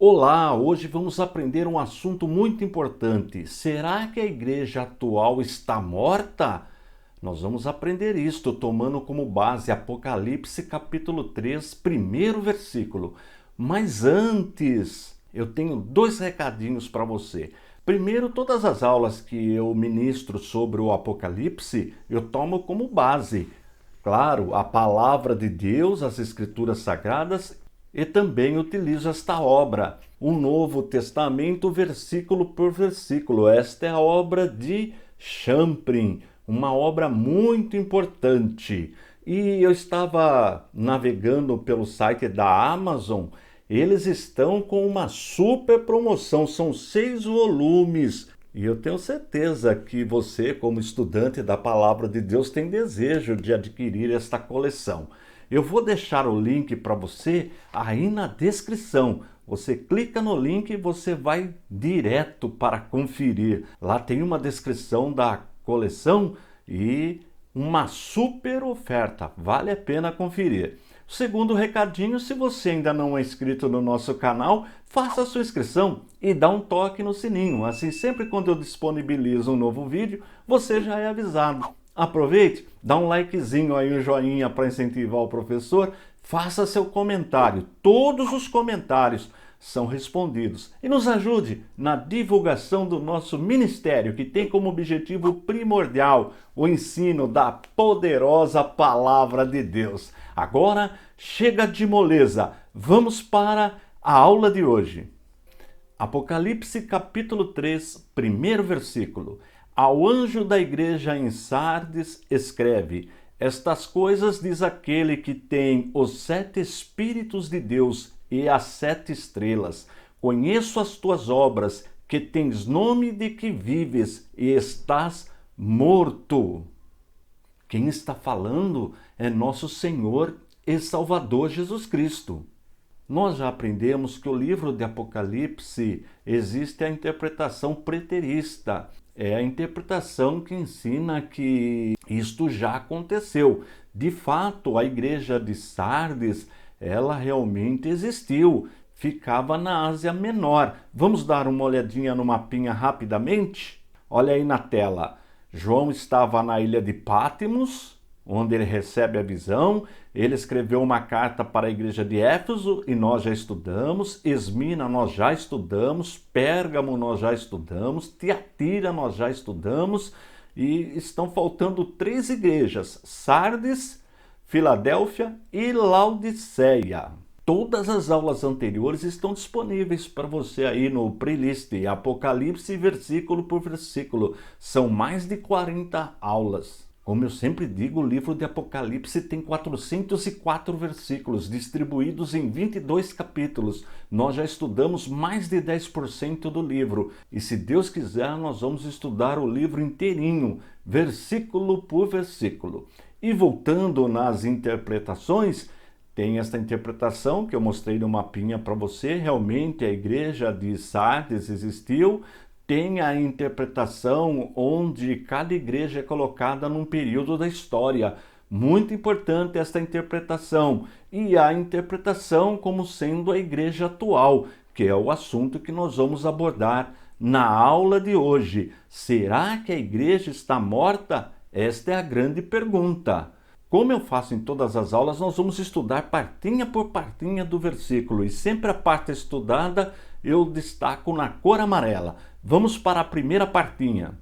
Olá, hoje vamos aprender um assunto muito importante. Será que a igreja atual está morta? Nós vamos aprender isto tomando como base Apocalipse capítulo 3, primeiro versículo. Mas antes, eu tenho dois recadinhos para você. Primeiro, todas as aulas que eu ministro sobre o Apocalipse, eu tomo como base, claro, a palavra de Deus, as escrituras sagradas, e também utilizo esta obra, o Novo Testamento, versículo por versículo. Esta é a obra de Champlin, uma obra muito importante. E eu estava navegando pelo site da Amazon, eles estão com uma super promoção, são 6 volumes. E eu tenho certeza que você, como estudante da Palavra de Deus, tem desejo de adquirir esta coleção. Eu vou deixar o link para você aí na descrição. Você clica no link e você vai direto para conferir. Lá tem uma descrição da coleção e uma super oferta. Vale a pena conferir. Segundo recadinho, se você ainda não é inscrito no nosso canal, faça a sua inscrição e dá um toque no sininho. Assim, sempre quando eu disponibilizo um novo vídeo, você já é avisado. Aproveite, dá um likezinho aí, um joinha para incentivar o professor, faça seu comentário. Todos os comentários são respondidos. E nos ajude na divulgação do nosso ministério, que tem como objetivo primordial o ensino da poderosa Palavra de Deus. Agora, chega de moleza, vamos para a aula de hoje. Apocalipse capítulo 3, primeiro versículo. Ao anjo da igreja em Sardes escreve: estas coisas diz aquele que tem os 7 Espíritos de Deus e as 7 estrelas. Conheço as tuas obras, que tens nome de que vives e estás morto. Quem está falando é nosso Senhor e Salvador Jesus Cristo. Nós já aprendemos que o livro de Apocalipse existe a interpretação preterista. É a interpretação que ensina que isto já aconteceu. De fato, a igreja de Sardes, ela realmente existiu. Ficava na Ásia Menor. Vamos dar uma olhadinha no mapinha rapidamente? Olha aí na tela. João estava na ilha de Patmos, onde ele recebe a visão. Ele escreveu uma carta para a igreja de Éfeso, e nós já estudamos. Esmina nós já estudamos. Pérgamo nós já estudamos. Tiatira nós já estudamos. E estão faltando 3 igrejas: Sardes, Filadélfia e Laodiceia. Todas as aulas anteriores estão disponíveis para você aí no playlist Apocalipse versículo por versículo. São mais de 40 aulas. Como eu sempre digo, o livro de Apocalipse tem 404 versículos, distribuídos em 22 capítulos. Nós já estudamos mais de 10% do livro. E se Deus quiser, nós vamos estudar o livro inteirinho, versículo por versículo. E voltando nas interpretações, tem esta interpretação que eu mostrei no mapinha para você. Realmente a igreja de Sardes existiu. Tem a interpretação onde cada igreja é colocada num período da história. Muito importante esta interpretação. E a interpretação como sendo a igreja atual, que é o assunto que nós vamos abordar na aula de hoje. Será que a igreja está morta? Esta é a grande pergunta. Como eu faço em todas as aulas, nós vamos estudar partinha por partinha do versículo. E sempre a parte estudada eu destaco na cor amarela. Vamos para a primeira partinha.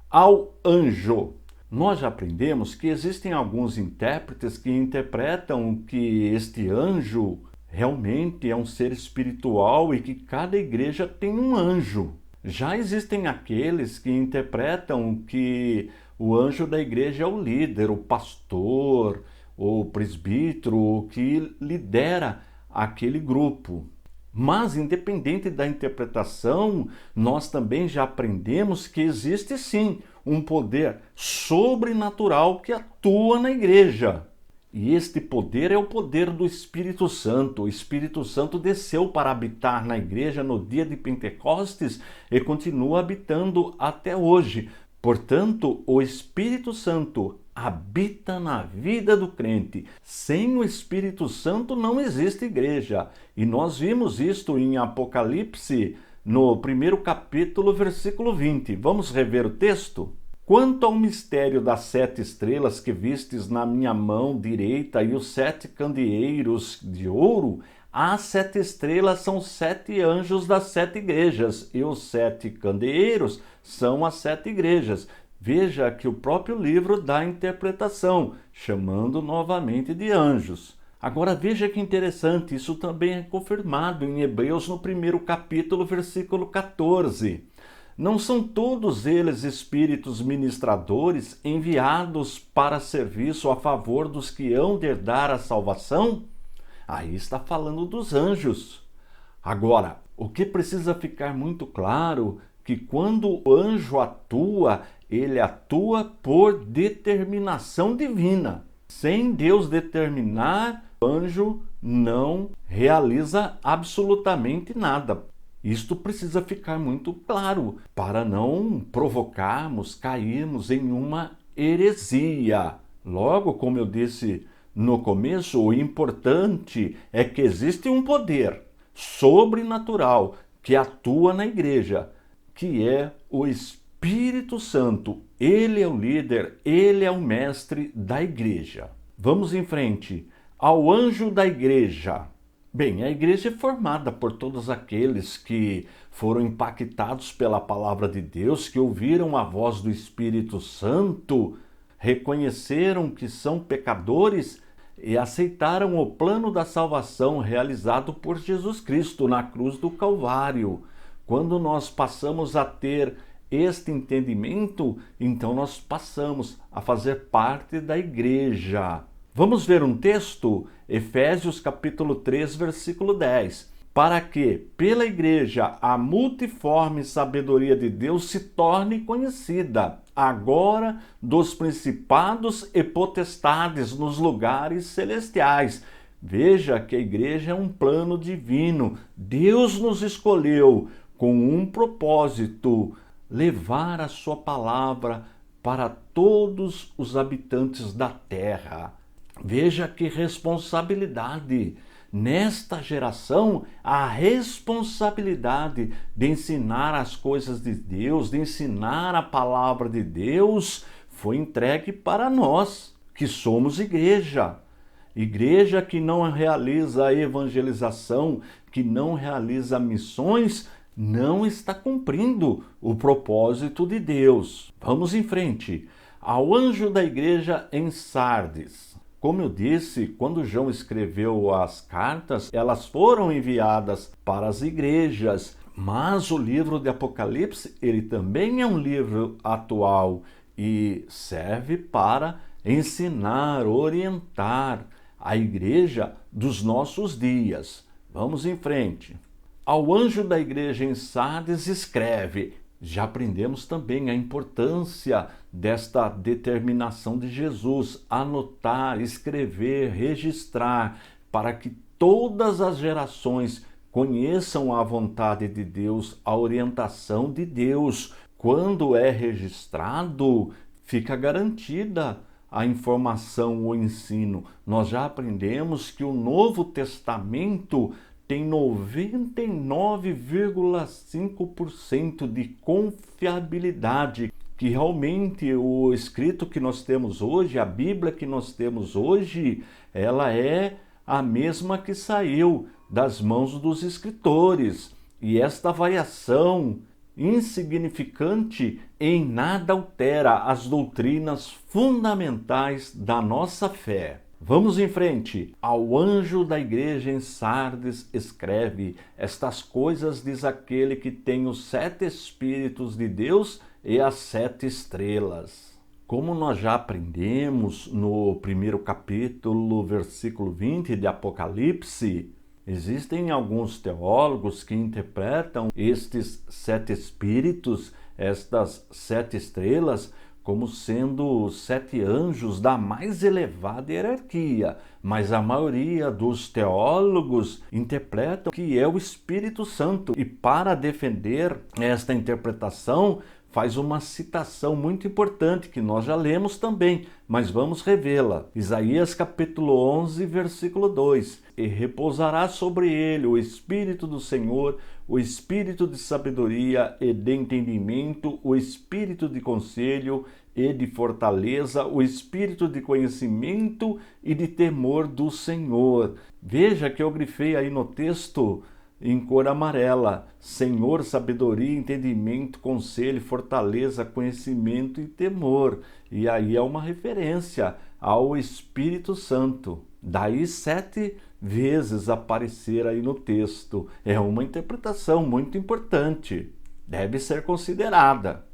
Ao anjo. Nós já aprendemos que existem alguns intérpretes que interpretam que este anjo realmente é um ser espiritual e que cada igreja tem um anjo. Já existem aqueles que interpretam que o anjo da igreja é o líder, o pastor, o presbítero, que lidera aquele grupo. Mas, independente da interpretação, nós também já aprendemos que existe sim um poder sobrenatural que atua na igreja. E este poder é o poder do Espírito Santo. O Espírito Santo desceu para habitar na igreja no dia de Pentecostes e continua habitando até hoje. Portanto, o Espírito Santo habita na vida do crente. Sem o Espírito Santo não existe igreja. E nós vimos isto em Apocalipse, no primeiro capítulo, versículo 20. Vamos rever o texto? Quanto ao mistério das 7 estrelas que vistes na minha mão direita e os 7 candeeiros de ouro, as 7 estrelas são 7 anjos das 7 igrejas, e os 7 candeeiros são as 7 igrejas. Veja que o próprio livro dá a interpretação, chamando novamente de anjos. Agora veja que interessante, isso também é confirmado em Hebreus no primeiro capítulo, versículo 14. Não são todos eles espíritos ministradores enviados para serviço a favor dos que hão de herdar a salvação? Aí está falando dos anjos. Agora, o que precisa ficar muito claro que quando o anjo atua, ele atua por determinação divina. Sem Deus determinar, o anjo não realiza absolutamente nada. Isto precisa ficar muito claro para não provocarmos, cairmos em uma heresia. Logo, como eu disse no começo, o importante é que existe um poder sobrenatural que atua na igreja, que é o Espírito Santo. Ele é o líder, ele é o mestre da igreja. Vamos em frente. Ao anjo da igreja. Bem, a igreja é formada por todos aqueles que foram impactados pela palavra de Deus, que ouviram a voz do Espírito Santo, reconheceram que são pecadores e aceitaram o plano da salvação realizado por Jesus Cristo na cruz do Calvário. Quando nós passamos a ter este entendimento, então nós passamos a fazer parte da igreja. Vamos ver um texto? Efésios capítulo 3, versículo 10. Para que, pela igreja, a multiforme sabedoria de Deus se torne conhecida, agora dos principados e potestades nos lugares celestiais. Veja que a igreja é um plano divino. Deus nos escolheu com um propósito: levar a sua palavra para todos os habitantes da terra. Veja que responsabilidade. Nesta geração, a responsabilidade de ensinar as coisas de Deus, de ensinar a palavra de Deus, foi entregue para nós, que somos igreja. Igreja que não realiza a evangelização, que não realiza missões, não está cumprindo o propósito de Deus. Vamos em frente. Ao anjo da igreja em Sardes. Como eu disse, quando João escreveu as cartas, elas foram enviadas para as igrejas, mas o livro de Apocalipse, ele também é um livro atual e serve para ensinar, orientar a igreja dos nossos dias. Vamos em frente. Ao anjo da igreja em Sardes escreve. Já aprendemos também a importância desta determinação de Jesus, anotar, escrever, registrar, para que todas as gerações conheçam a vontade de Deus, a orientação de Deus. Quando é registrado, fica garantida a informação, o ensino. Nós já aprendemos que o Novo Testamento tem 99,5% de confiabilidade, que realmente o escrito que nós temos hoje, a Bíblia que nós temos hoje, ela é a mesma que saiu das mãos dos escritores. E esta variação insignificante em nada altera as doutrinas fundamentais da nossa fé. Vamos em frente. Ao anjo da igreja em Sardes escreve: estas coisas diz aquele que tem os 7 Espíritos de Deus e as 7 estrelas. Como nós já aprendemos no primeiro capítulo, versículo 20 de Apocalipse, existem alguns teólogos que interpretam estes 7 Espíritos, estas 7 estrelas, como sendo 7 anjos da mais elevada hierarquia, mas a maioria dos teólogos interpretam que é o Espírito Santo. E para defender esta interpretação, faz uma citação muito importante que nós já lemos também, mas vamos revê-la. Isaías capítulo 11, versículo 2. E repousará sobre ele o Espírito do Senhor, o Espírito de sabedoria e de entendimento, o Espírito de conselho e de fortaleza, o Espírito de conhecimento e de temor do Senhor. Veja que eu grifei aí no texto em cor amarela: Senhor, sabedoria, entendimento, conselho, fortaleza, conhecimento e temor. E aí é uma referência ao Espírito Santo. Daí 7 vezes aparecer aí no texto. É uma interpretação muito importante. Deve ser considerada.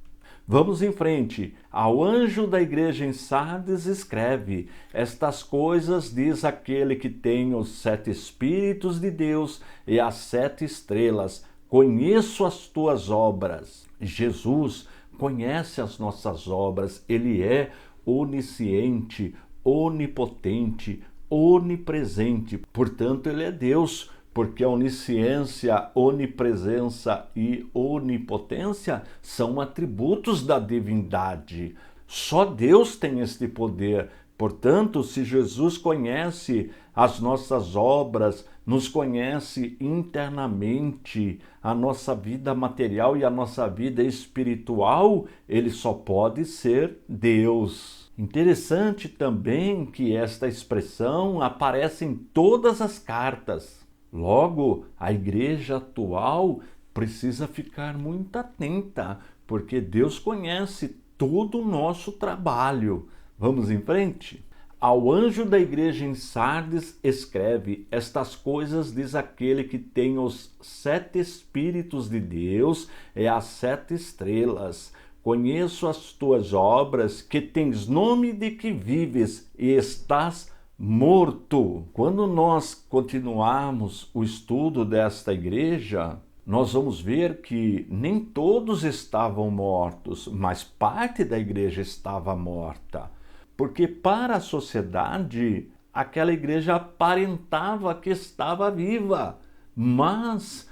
Vamos em frente. Ao anjo da igreja em Sardes escreve: estas coisas diz aquele que tem os 7 Espíritos de Deus e as 7 estrelas. Conheço as tuas obras. Jesus conhece as nossas obras. Ele é onisciente, onipotente, onipresente. Portanto, ele é Deus. Porque a onisciência, onipresença e onipotência são atributos da divindade. Só Deus tem este poder. Portanto, se Jesus conhece as nossas obras, nos conhece internamente, a nossa vida material e a nossa vida espiritual, ele só pode ser Deus. Interessante também que esta expressão aparece em todas as cartas. Logo, a igreja atual precisa ficar muito atenta, porque Deus conhece todo o nosso trabalho. Vamos em frente? Ao anjo da igreja em Sardes escreve: estas coisas diz aquele que tem os 7 Espíritos de Deus e as 7 estrelas. Conheço as tuas obras, que tens nome de que vives e estás morto. Quando nós continuarmos o estudo desta igreja, nós vamos ver que nem todos estavam mortos, mas parte da igreja estava morta. Porque para a sociedade, aquela igreja aparentava que estava viva. Mas,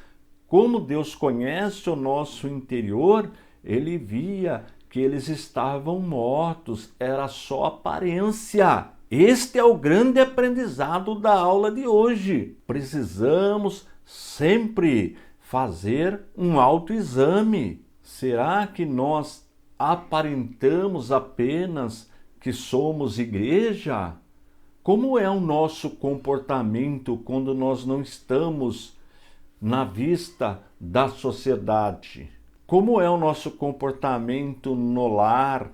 como Deus conhece o nosso interior, ele via que eles estavam mortos, era só aparência. Este é o grande aprendizado da aula de hoje. Precisamos sempre fazer um autoexame. Será que nós aparentamos apenas que somos igreja? Como é o nosso comportamento quando nós não estamos na vista da sociedade? Como é o nosso comportamento no lar?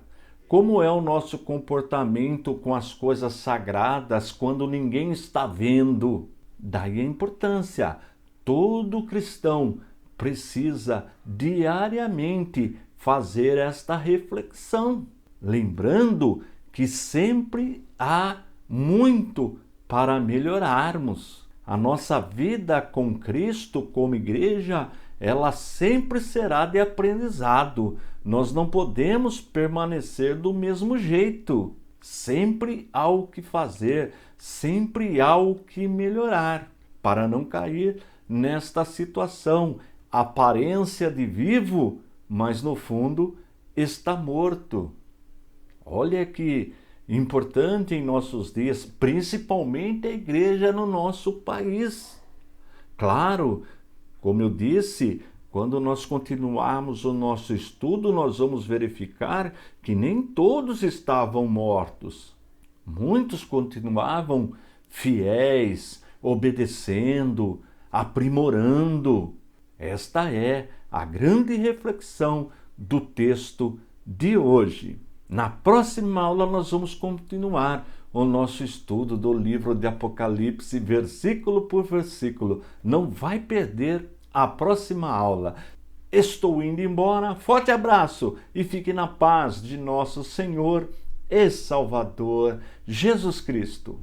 Como é o nosso comportamento com as coisas sagradas quando ninguém está vendo? Daí a importância. Todo cristão precisa diariamente fazer esta reflexão, lembrando que sempre há muito para melhorarmos. A nossa vida com Cristo como igreja, ela sempre será de aprendizado. Nós não podemos permanecer do mesmo jeito. Sempre há o que fazer, sempre há o que melhorar, para não cair nesta situação. Aparência de vivo, mas no fundo está morto. Olha que importante em nossos dias, principalmente a igreja no nosso país. Claro, como eu disse, quando nós continuarmos o nosso estudo, nós vamos verificar que nem todos estavam mortos. Muitos continuavam fiéis, obedecendo, aprimorando. Esta é a grande reflexão do texto de hoje. Na próxima aula nós vamos continuar o nosso estudo do livro de Apocalipse, versículo por versículo. Não vai perder a próxima aula. Estou indo embora, forte abraço e fique na paz de nosso Senhor e Salvador Jesus Cristo.